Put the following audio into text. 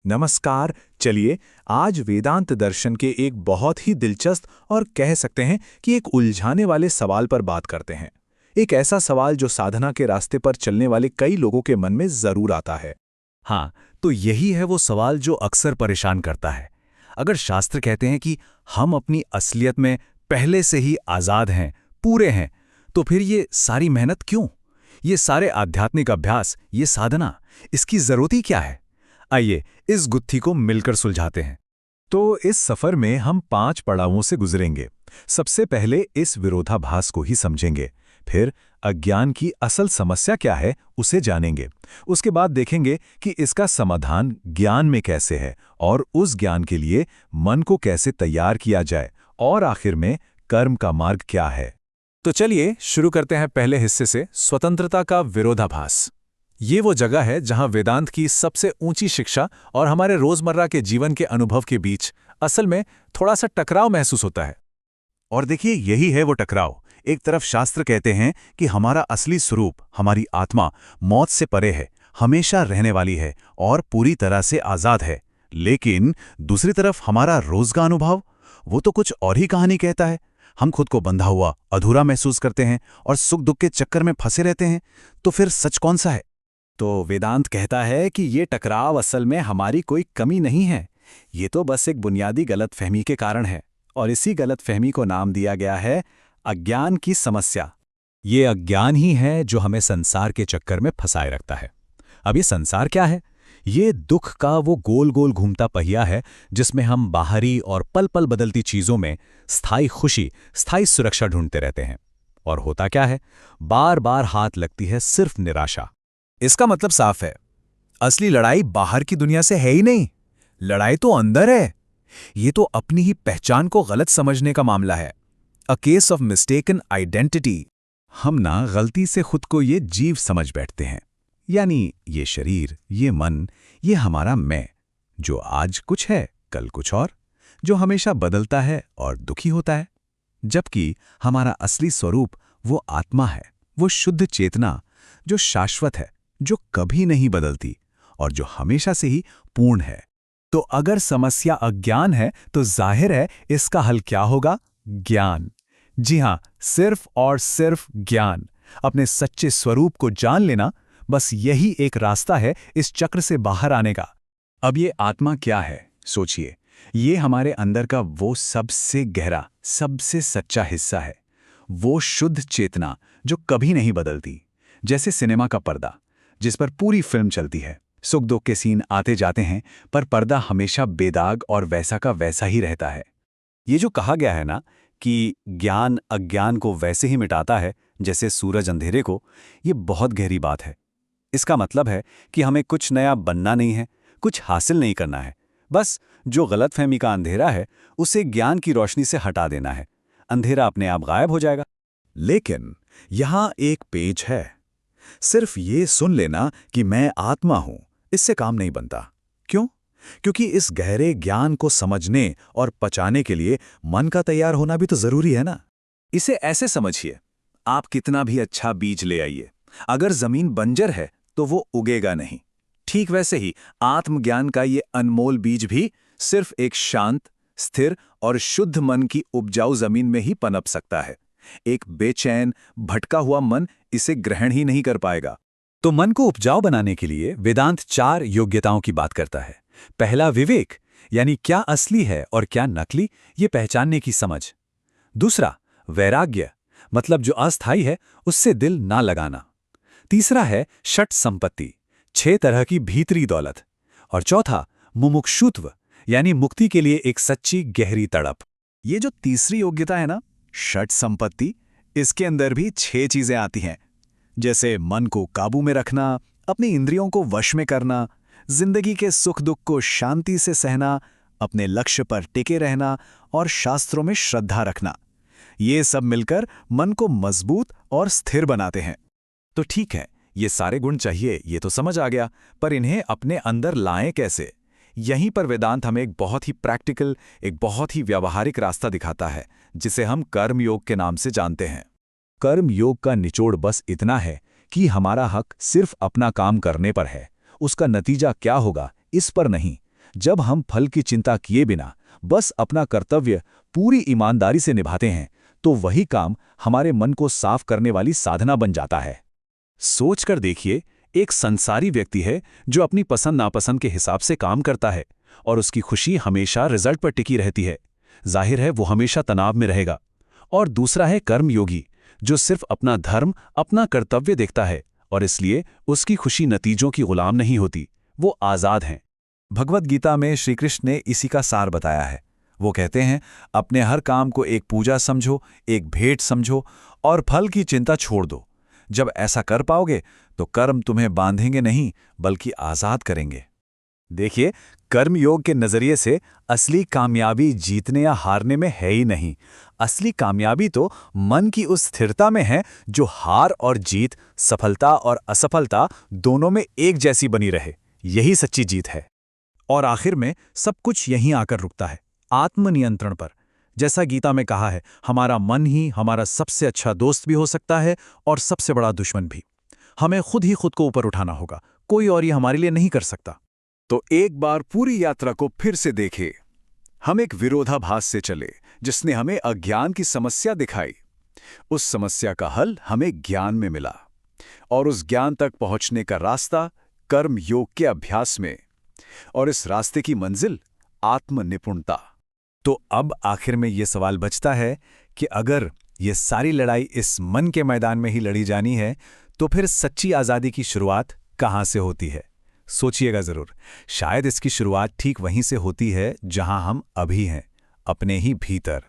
नमस्कार। चलिए आज वेदांत दर्शन के एक बहुत ही दिलचस्प और कह सकते हैं कि एक उलझाने वाले सवाल पर बात करते हैं। एक ऐसा सवाल जो साधना के रास्ते पर चलने वाले कई लोगों के मन में जरूर आता है। हाँ, तो यही है वो सवाल जो अक्सर परेशान करता है। अगर शास्त्र कहते हैं कि हम अपनी असलियत में पहले से ही आज़ाद हैं, पूरे हैं, तो फिर ये सारी मेहनत क्यों? ये सारे आध्यात्मिक अभ्यास, ये साधना, इसकी ज़रूरत ही क्या है? आइए इस गुत्थी को मिलकर सुलझाते हैं। तो इस सफर में हम 5 पड़ावों से गुजरेंगे। सबसे पहले इस विरोधाभास को ही समझेंगे, फिर अज्ञान की असल समस्या क्या है उसे जानेंगे। उसके बाद देखेंगे कि इसका समाधान ज्ञान में कैसे है और उस ज्ञान के लिए मन को कैसे तैयार किया जाए, और आखिर में कर्म का मार्ग क्या है। तो चलिए शुरू करते हैं पहले हिस्से से, स्वतंत्रता का विरोधाभास। ये वो जगह है जहां वेदांत की सबसे ऊंची शिक्षा और हमारे रोजमर्रा के जीवन के अनुभव के बीच असल में थोड़ा सा टकराव महसूस होता है। और देखिए, यही है वो टकराव। एक तरफ शास्त्र कहते हैं कि हमारा असली स्वरूप, हमारी आत्मा, मौत से परे है, हमेशा रहने वाली है और पूरी तरह से आज़ाद है। लेकिन दूसरी तरफ हमारा रोज का अनुभव, वो तो कुछ और ही कहानी कहता है। हम खुद को बंधा हुआ, अधूरा महसूस करते हैं और सुख दुख के चक्कर में फंसे रहते हैं। तो फिर सच कौन सा है? तो वेदांत कहता है कि ये टकराव असल में हमारी कोई कमी नहीं है, ये तो बस एक बुनियादी गलतफहमी के कारण है, और इसी गलतफहमी को नाम दिया गया है अज्ञान की समस्या। ये अज्ञान ही है जो हमें संसार के चक्कर में फंसाए रखता है। अब ये संसार क्या है? ये दुख का वो गोल गोल घूमता पहिया है जिसमें हम बाहरी और पल पल बदलती चीजों में स्थायी खुशी, स्थायी सुरक्षा ढूंढते रहते हैं। और होता क्या है? बार बार हाथ लगती है सिर्फ निराशा। इसका मतलब साफ है, असली लड़ाई बाहर की दुनिया से है ही नहीं, लड़ाई तो अंदर है। ये तो अपनी ही पहचान को गलत समझने का मामला है। A case of mistaken identity. हम ना गलती से खुद को ये जीव समझ बैठते हैं, यानी ये शरीर, ये मन, ये हमारा मैं, जो आज कुछ है कल कुछ और, जो हमेशा बदलता है और दुखी होता है। जबकि हमारा असली स्वरूप वो आत्मा है, वो शुद्ध चेतना, जो शाश्वत है, जो कभी नहीं बदलती और जो हमेशा से ही पूर्ण है। तो अगर समस्या अज्ञान है तो जाहिर है इसका हल क्या होगा? ज्ञान। जी हां, सिर्फ और सिर्फ ज्ञान, अपने सच्चे स्वरूप को जान लेना। बस यही एक रास्ता है इस चक्र से बाहर आने का। अब ये आत्मा क्या है? सोचिए, ये हमारे अंदर का वो सबसे गहरा, सबसे सच्चा हिस्सा है, वो शुद्ध चेतना जो कभी नहीं बदलती। जैसे सिनेमा का पर्दा, जिस पर पूरी फिल्म चलती है, सुख दुख के सीन आते जाते हैं, पर पर्दा हमेशा बेदाग और वैसा का वैसा ही रहता है। ये जो कहा गया है ना कि ज्ञान अज्ञान को वैसे ही मिटाता है जैसे सूरज अंधेरे को, ये बहुत गहरी बात है। इसका मतलब है कि हमें कुछ नया बनना नहीं है, कुछ हासिल नहीं करना है। बस जो गलतफहमी का अंधेरा है उसे ज्ञान की रोशनी से हटा देना है। अंधेरा अपने आप गायब हो जाएगा। लेकिन यहां एक पेच है। सिर्फ ये सुन लेना कि मैं आत्मा हूं, इससे काम नहीं बनता। क्यों? क्योंकि इस गहरे ज्ञान को समझने और पचाने के लिए मन का तैयार होना भी तो जरूरी है ना। इसे ऐसे समझिए, आप कितना भी अच्छा बीज ले आइए, अगर जमीन बंजर है तो वो उगेगा नहीं। ठीक वैसे ही आत्मज्ञान का ये अनमोल बीज भी सिर्फ एक शांत, स्थिर और शुद्ध मन की उपजाऊ जमीन में ही पनप सकता है। एक बेचैन, भटका हुआ मन इसे ग्रहण ही नहीं कर पाएगा। तो मन को उपजाऊ बनाने के लिए वेदांत 4 योग्यताओं की बात करता है। पहला, विवेक, यानी क्या असली है और क्या नकली, ये पहचानने की समझ। दूसरा, वैराग्य, मतलब जो अस्थायी है उससे दिल ना लगाना। तीसरा है षट संपत्ति, 6 तरह की भीतरी दौलत। और चौथा, मुमुक्षुत्व, यानी मुक्ति के लिए एक सच्ची गहरी तड़प। ये जो तीसरी योग्यता है ना, षट संपत्ति, इसके अंदर भी 6 चीजें आती हैं, जैसे मन को काबू में रखना, अपनी इंद्रियों को वश में करना, जिंदगी के सुख दुख को शांति से सहना, अपने लक्ष्य पर टिके रहना और शास्त्रों में श्रद्धा रखना। ये सब मिलकर मन को मजबूत और स्थिर बनाते हैं। तो ठीक है, ये सारे गुण चाहिए, ये तो समझ आ गया, पर इन्हें अपने अंदर लाएं कैसे? यहीं पर वेदांत हमें एक बहुत ही प्रैक्टिकल, एक बहुत ही व्यावहारिक रास्ता दिखाता है, जिसे हम कर्म योग के नाम से जानते हैं। कर्म योग का निचोड़ बस इतना है कि हमारा हक सिर्फ अपना काम करने पर है, उसका नतीजा क्या होगा इस पर नहीं। जब हम फल की चिंता किए बिना बस अपना कर्तव्य पूरी ईमानदारी से निभाते हैं, तो वही काम हमारे मन को साफ करने वाली साधना बन जाता है। सोचकर देखिए, एक संसारी व्यक्ति है जो अपनी पसंद नापसंद के हिसाब से काम करता है और उसकी खुशी हमेशा रिजल्ट पर टिकी रहती है। जाहिर है वो हमेशा तनाव में रहेगा। और दूसरा है कर्मयोगी, जो सिर्फ अपना धर्म, अपना कर्तव्य देखता है और इसलिए उसकी खुशी नतीजों की गुलाम नहीं होती, वो आज़ाद हैं। भगवत गीता में श्री कृष्ण ने इसी का सार बताया है। वो कहते हैं, अपने हर काम को एक पूजा समझो, एक भेंट समझो और फल की चिंता छोड़ दो। जब ऐसा कर पाओगे तो कर्म तुम्हें बांधेंगे नहीं, बल्कि आज़ाद करेंगे। देखिए, कर्मयोग के नज़रिए से असली कामयाबी जीतने या हारने में है ही नहीं। असली कामयाबी तो मन की उस स्थिरता में है जो हार और जीत, सफलता और असफलता दोनों में एक जैसी बनी रहे। यही सच्ची जीत है। और आखिर में सब कुछ यहीं आकर रुकता है, आत्मनियंत्रण पर। जैसा गीता में कहा है, हमारा मन ही हमारा सबसे अच्छा दोस्त भी हो सकता है और सबसे बड़ा दुश्मन भी। हमें खुद ही खुद को ऊपर उठाना होगा, कोई और ये हमारे लिए नहीं कर सकता। तो एक बार पूरी यात्रा को फिर से देखें। हम एक विरोधाभास से चले जिसने हमें अज्ञान की समस्या दिखाई। उस समस्या का हल हमें ज्ञान में मिला और उस ज्ञान तक पहुंचने का रास्ता कर्म योग के अभ्यास में, और इस रास्ते की मंजिल आत्मनिपुणता। तो अब आखिर में ये सवाल बचता है कि अगर ये सारी लड़ाई इस मन के मैदान में ही लड़ी जानी है, तो फिर सच्ची आज़ादी की शुरुआत कहाँ से होती है? सोचिएगा ज़रूर। शायद इसकी शुरुआत ठीक वहीं से होती है जहां हम अभी हैं, अपने ही भीतर।